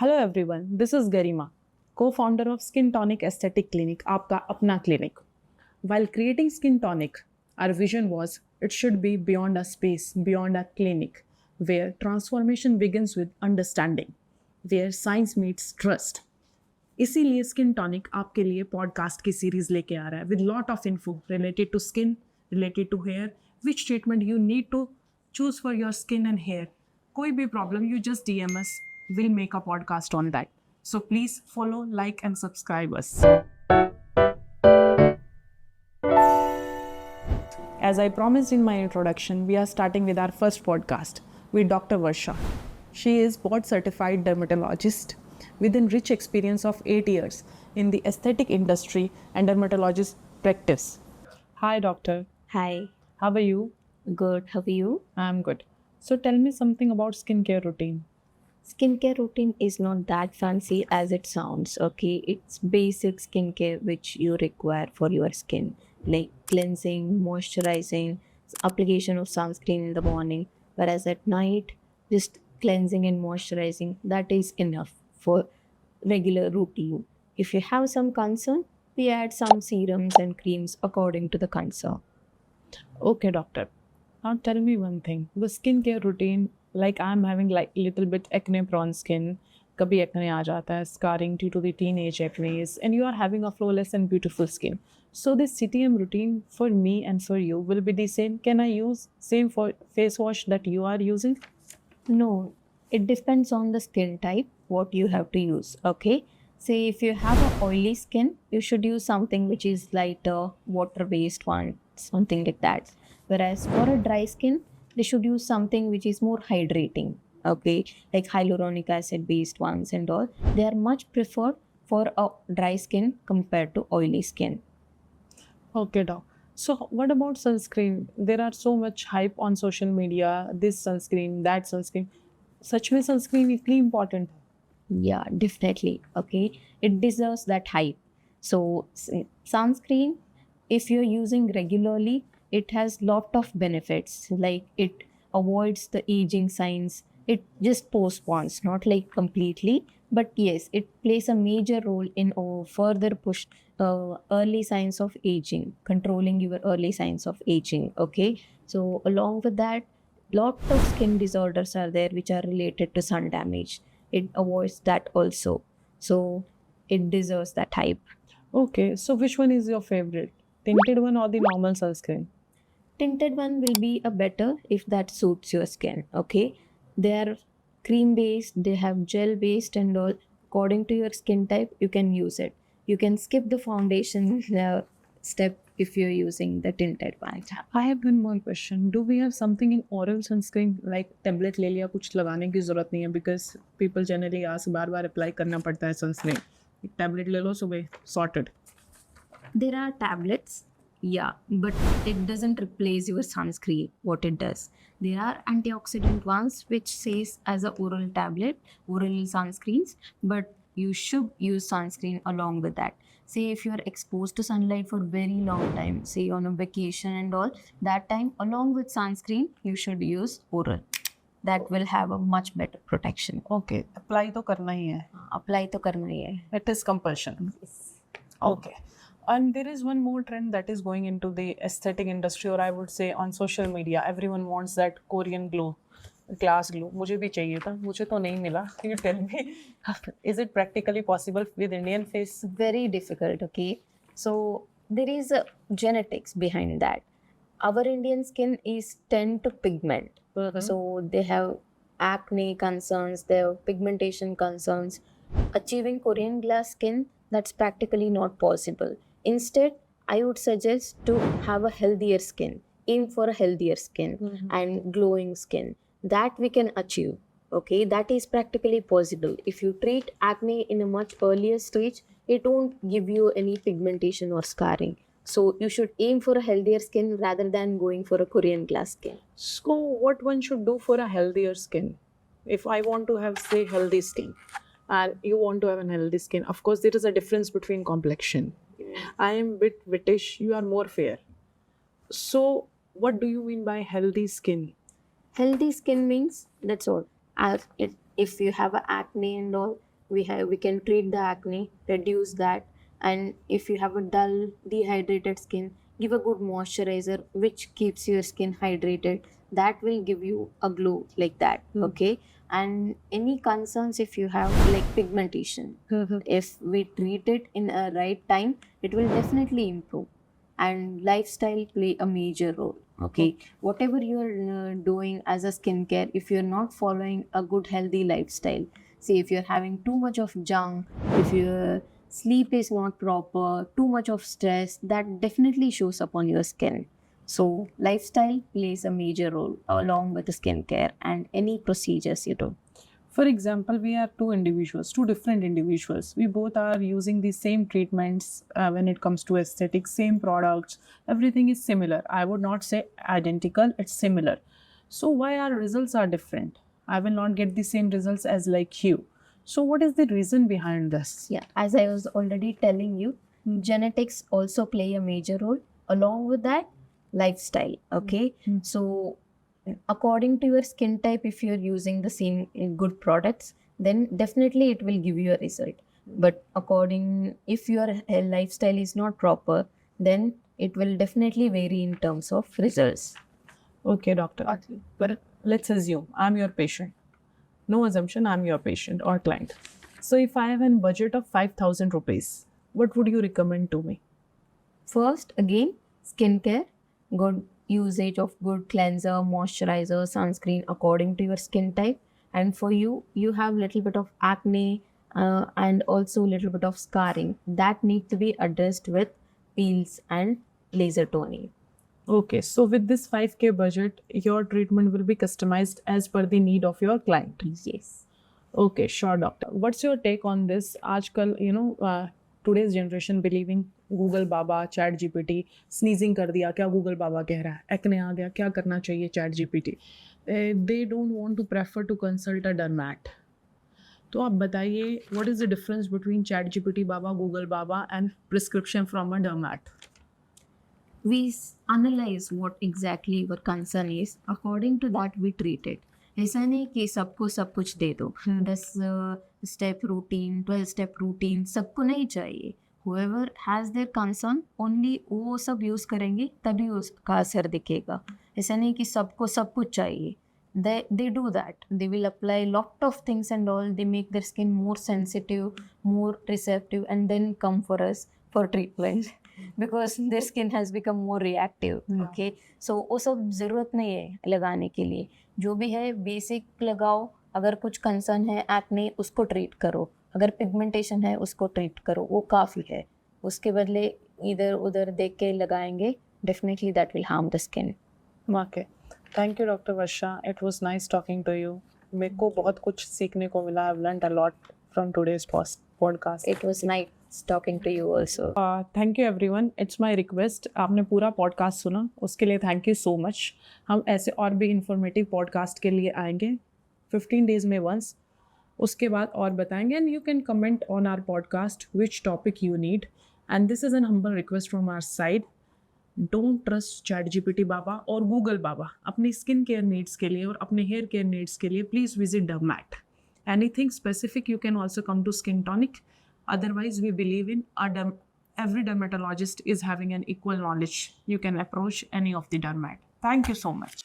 Hello everyone, this is Garima, co-founder of Skin Tonic Aesthetic Clinic, आपका अपना clinic. While creating Skin Tonic, our vision was it should be beyond a space, beyond a clinic, where transformation begins with understanding, where science meets trust. इसीलिए skin tonic आपके लिए podcast की series लेके आ रहा है with lot of info related to skin, related to hair, which treatment you need to choose for your skin and hair. कोई भी problem you just DM us, will make a podcast on that. So please follow, like, and subscribe us. As I promised in my introduction, we are starting with our first podcast with Dr. Varsha. She is board certified dermatologist with a rich experience of 8 years in the aesthetic industry and dermatologist practice. Hi, doctor. Hi, How are you? good. How are you? I'm good. So tell me something about skincare routine. Skincare routine is not that fancy as it sounds, okay? It's basic skincare which you require for your skin, like cleansing, moisturizing, application of sunscreen in the morning, whereas at night, just cleansing and moisturizing, that is enough for regular routine. If you have some concern, we add some serums and creams according to the concern. Okay, doctor. Now tell me one thing. The skincare routine, like I'm having like little bit acne prone skin. कभी acne आ जाता है, scarring due to the teenage acne, and you are having a flawless and beautiful skin. So this CTM routine for me and for you will be the same. Can I use same for face wash that you are using? No, it depends on the skin type, what you have to use. Okay. Say if you have a oily skin, you should use something which is lighter, water-based one, something like that. Whereas for a dry skin, they should use something which is more hydrating. Okay, like hyaluronic acid-based ones and all. They are much preferred for a dry skin compared to oily skin. Okay, doc. So what about sunscreen? There are so much hype on social media. This sunscreen, that sunscreen. सच में sunscreen इतनी important है? Yeah, definitely. Okay, it deserves that hype. So, sunscreen, if you're using regularly, it has lot of benefits. Like it avoids the aging signs. It just postpones, not like completely, but yes, it plays a major role in further push early signs of aging, controlling your early signs of aging. Okay, so along with that, lot of skin disorders are there which are related to sun damage. It avoids that also. So it deserves that hype. Okay, so which one is your favorite? Tinted one or the normal sunscreen? Tinted one will be a better if that suits your skin. Okay, they are cream based, they have gel based and all. According to your skin type, you can use it. You can skip the foundation step if you're using the tinted one. I have one more question. Do we have something in oral sunscreen like tablet ले लिया कुछ लगाने की ज़रूरत नहीं है because people generally ask bar bar apply करना पड़ता है sunscreen. Tablet ले लो सुबह sorted. There are tablets, yeah, but it doesn't replace your sunscreen. What it does, there are antioxidant ones which says as a oral tablet, oral sunscreens, but you should use sunscreen along with that. Say if you are exposed to sunlight for very long time, say on a vacation and all, that time along with sunscreen, you should use oral. That will have a much better protection. Okay, apply तो करना ही है. Apply तो करना ही है. It is compulsion. Okay. And there is one more trend that is going into the aesthetic industry, or I would say on social media. Everyone wants that Korean glow, glass glow. मुझे भी चाहिए था, मुझे तो नहीं मिला. Can you tell me, is it practically possible with Indian face? Very difficult. Okay, so there is a genetics behind that. Our Indian skin is tend to pigment, so they have acne concerns, they have pigmentation concerns. Achieving Korean glass skin, that's practically not possible. Instead, I would suggest to have a healthier skin. Aim for a healthier skin and glowing skin. That we can achieve. Okay, that is practically possible. If you treat acne in a much earlier stage, it won't give you any pigmentation or scarring. So you should aim for a healthier skin rather than going for a Korean glass skin. So what one should do for a healthier skin? If I want to have, say, healthy skin, and you want to have a healthy skin, of course there is a difference between complexion. I am a bit British, you are more fair. So what do you mean by healthy skin? Healthy skin means that's all. If you have a acne and all, we can treat the acne, reduce that. And if you have a dull dehydrated skin, give a good moisturizer which keeps your skin hydrated. That will give you a glow like that. Okay. And any concerns if you have like pigmentation, if we treat it in a right time, it will definitely improve. And lifestyle play a major role. Okay. Whatever you're doing as a skincare, if you're not following a good healthy lifestyle, see, if you're having too much of junk, if your sleep is not proper, too much of stress, that definitely shows up on your skin. So lifestyle plays a major role along with the skincare and any procedures you do. For example, we are two individuals, two different individuals. We both are using the same treatments when it comes to aesthetics, same products. Everything is similar. I would not say identical, it's similar. So why our results are different? I will not get the same results as like you. So what is the reason behind this? Yeah, as I was already telling you, genetics also play a major role. Along with that, lifestyle. Okay. So according to your skin type, if you're using the same good products, then definitely it will give you a result. But if your lifestyle is not proper, then it will definitely vary in terms of results. Okay, doctor. But let's assume I'm your patient. No assumption, I'm your patient or client. So if I have a budget of 5,000 rupees, what would you recommend to me? First, again, skincare, good usage of good cleanser, moisturizer, sunscreen according to your skin type. And for you, you have little bit of acne and also little bit of scarring that need to be addressed with peels and laser toning. Okay, so with this 5K budget, your treatment will be customized as per the need of your client. Yes. Okay, sure, doctor. What's your take on this? आजकल, today's generation believing Google Baba, Chat GPT, sneezing कर दिया, क्या Google Baba कह रहा है? Acne आ गया, क्या करना चाहिए Chat GPT? They don't want to prefer to consult a dermat. तो आप बताइए, what is the difference between Chat GPT Baba, Google Baba and prescription from a dermat? We analyze what exactly your concern is. According to that, we treat it. ऐसा नहीं कि सबको सब कुछ दे दो. 10 step routine, 12 step routine सबको नहीं चाहिए. Whoever has their concern, only वो सब यूज करेंगे तभी उसका असर दिखेगा. ऐसा नहीं कि सबको सब कुछ चाहिए. They do that. They will apply lot of things and all. They make their skin more sensitive, more receptive, and then come for us for treatment. Because their skin has become more reactive. Okay, so वो सब ज़रूरत नहीं है लगाने के लिए. जो भी है बेसिक लगाओ. अगर कुछ कंसर्न है एक्ने, उसको ट्रीट करो. अगर पिगमेंटेशन है, उसको ट्रीट करो. वो काफ़ी है. उसके बदले इधर उधर देख के लगाएंगे, definitely that will harm the skin. Okay, thank you doctor Varsha. It was nice talking to you. मेरे को बहुत कुछ सीखने को मिला. I have learned a lot from today's podcast. It was nice talking to you also. Thank you everyone. It's my request, आपने पूरा podcast सुना, उसके लिए थैंक यू सो मच. हम ऐसे और भी इंफॉर्मेटिव पॉडकास्ट के लिए आएंगे 15 डेज में वंस. उसके बाद और बताएंगे. And you can comment on our podcast which topic you need. And this is an humble request from our side. Don't trust chat GPT बाबा और गूगल बाबा. अपनी स्किन केयर नीड्स के लिए और अपने हेयर केयर नीड्स के लिए please visit डर्मैट. Anything specific, you can also come to Skin Tonic. Otherwise, we believe in every dermatologist is having an equal knowledge. You can approach any of the dermat. Thank you so much.